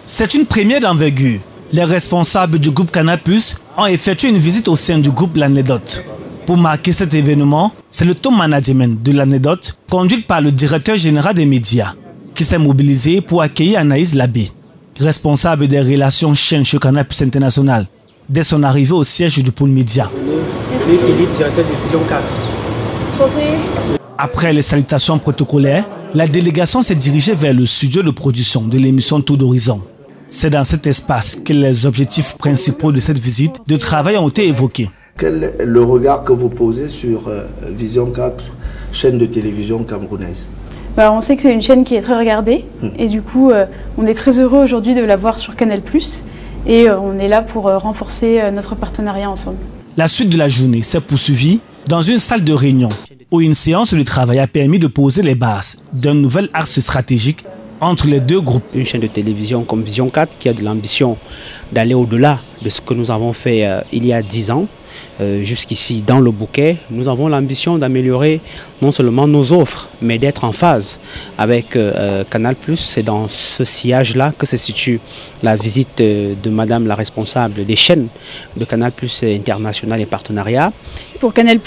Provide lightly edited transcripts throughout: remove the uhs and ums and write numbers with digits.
C'est une première d'envergure. Les responsables du groupe Canal+ ont effectué une visite au sein du groupe L'Anecdote. Pour marquer cet événement, c'est le top management de L'Anecdote, conduit par le directeur général des médias, qui s'est mobilisé pour accueillir Anaïs Labé, responsable des relations chaînes chez Canal+ International, dès son arrivée au siège du pôle média. Philippe, directeur de Vision 4. Après les salutations protocolaires, la délégation s'est dirigée vers le studio de production de l'émission Tour d'Horizon. C'est dans cet espace que les objectifs principaux de cette visite de travail ont été évoqués. Quel est le regard que vous posez sur Vision 4, chaîne de télévision camerounaise? On sait que c'est une chaîne qui est très regardée et du coup on est très heureux aujourd'hui de la voir sur Canal+, et on est là pour renforcer notre partenariat ensemble. La suite de la journée s'est poursuivie dans une salle de réunion où une séance de travail a permis de poser les bases d'un nouvel axe stratégique entre les deux groupes. Une chaîne de télévision comme Vision 4 qui a de l'ambition d'aller au-delà de ce que nous avons fait il y a 10 ans. Jusqu'ici, dans le bouquet, nous avons l'ambition d'améliorer non seulement nos offres, mais d'être en phase avec Canal+. C'est dans ce sillage-là que se situe la visite de Madame la responsable des chaînes de Canal+ International et Partenariat. Pour Canal+,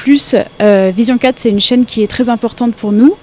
Vision 4, c'est une chaîne qui est très importante pour nous,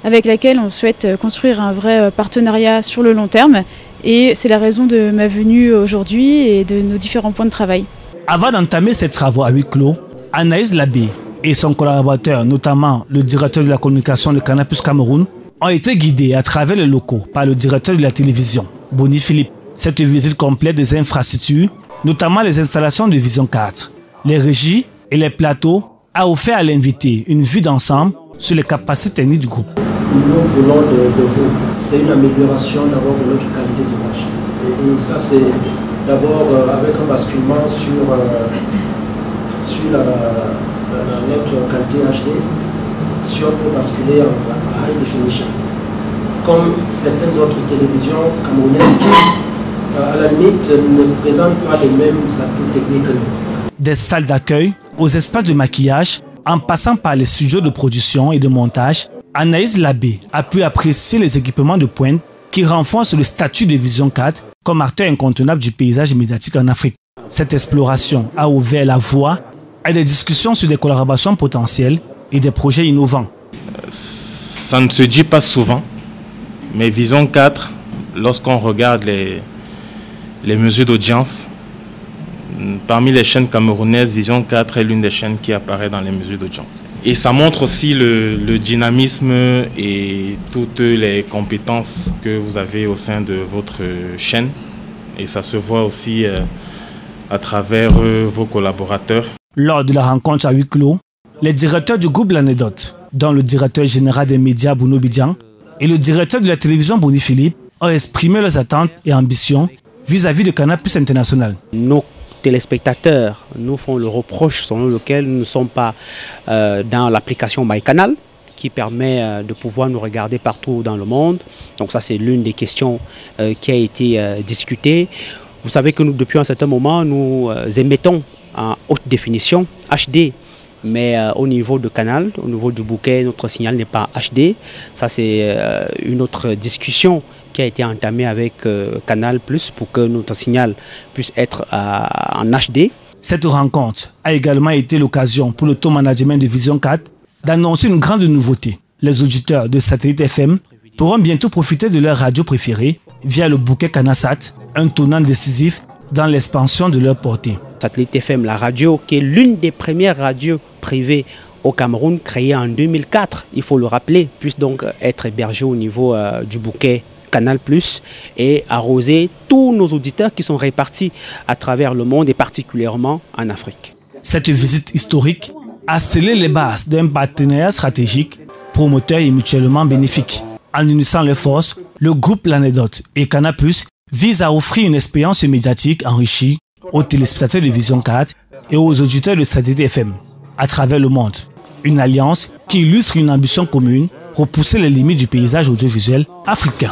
avec laquelle on souhaite construire un vrai partenariat sur le long terme. Et c'est la raison de ma venue aujourd'hui et de nos différents points de travail. Avant d'entamer ses travaux à huis clos, Anaïs Labé et son collaborateur, notamment le directeur de la communication de Canal+ Cameroun, ont été guidés à travers les locaux par le directeur de la télévision, Boni Philippe. Cette visite complète des infrastructures, notamment les installations de Vision 4, les régies et les plateaux, a offert à l'invité une vue d'ensemble sur les capacités techniques du groupe. Nous voulons de vous, c'est une amélioration d'abord de notre qualité d'image. Et ça c'est d'abord avec un basculement sur notre qualité HD, si on peut basculer en high definition. Comme certaines autres télévisions camerounaises qui, à la limite, ne présentent pas les mêmes atouts techniques que nous. Des salles d'accueil aux espaces de maquillage, en passant par les studios de production et de montage, Anaïs Labé a pu apprécier les équipements de pointe qui renforcent le statut de Vision 4 comme acteur incontournable du paysage médiatique en Afrique. Cette exploration a ouvert la voie à des discussions sur des collaborations potentielles et des projets innovants. Ça ne se dit pas souvent, mais Vision 4, lorsqu'on regarde les mesures d'audience, parmi les chaînes camerounaises, Vision 4 est l'une des chaînes qui apparaît dans les mesures d'audience. Et ça montre aussi le dynamisme et toutes les compétences que vous avez au sein de votre chaîne. Et ça se voit aussi à travers vos collaborateurs. Lors de la rencontre à huis clos, les directeurs du groupe L'Anecdote, dont le directeur général des médias Bouno Bidjan et le directeur de la télévision Boni Philippe, ont exprimé leurs attentes et ambitions vis-à-vis de Canal+ International. Nos téléspectateurs nous font le reproche selon lequel nous ne sommes pas dans l'application MyCanal qui permet de pouvoir nous regarder partout dans le monde. Donc ça c'est l'une des questions qui a été discutée. Vous savez que nous, depuis un certain moment, nous émettons en haute définition, HD, mais au niveau de Canal, au niveau du bouquet, notre signal n'est pas HD. Ça c'est une autre discussion qui a été entamée avec Canal+ pour que notre signal puisse être en HD. Cette rencontre a également été l'occasion pour le top management de Vision 4 d'annoncer une grande nouveauté. Les auditeurs de Satellite FM pourront bientôt profiter de leur radio préférée via le bouquet Canasat, un tournant décisif dans l'expansion de leur portée. Satellite FM, la radio qui est l'une des premières radios privées au Cameroun, créée en 2004, il faut le rappeler, puisse donc être hébergée au niveau du bouquet Canal+ et arroser tous nos auditeurs qui sont répartis à travers le monde et particulièrement en Afrique. Cette visite historique a scellé les bases d'un partenariat stratégique, promoteur et mutuellement bénéfique. En unissant les forces, le groupe L'Anecdote et Canal+ visent à offrir une expérience médiatique enrichie aux téléspectateurs de Vision 4 et aux auditeurs de Satellite FM à travers le monde. Une alliance qui illustre une ambition commune pour pousser les limites du paysage audiovisuel africain.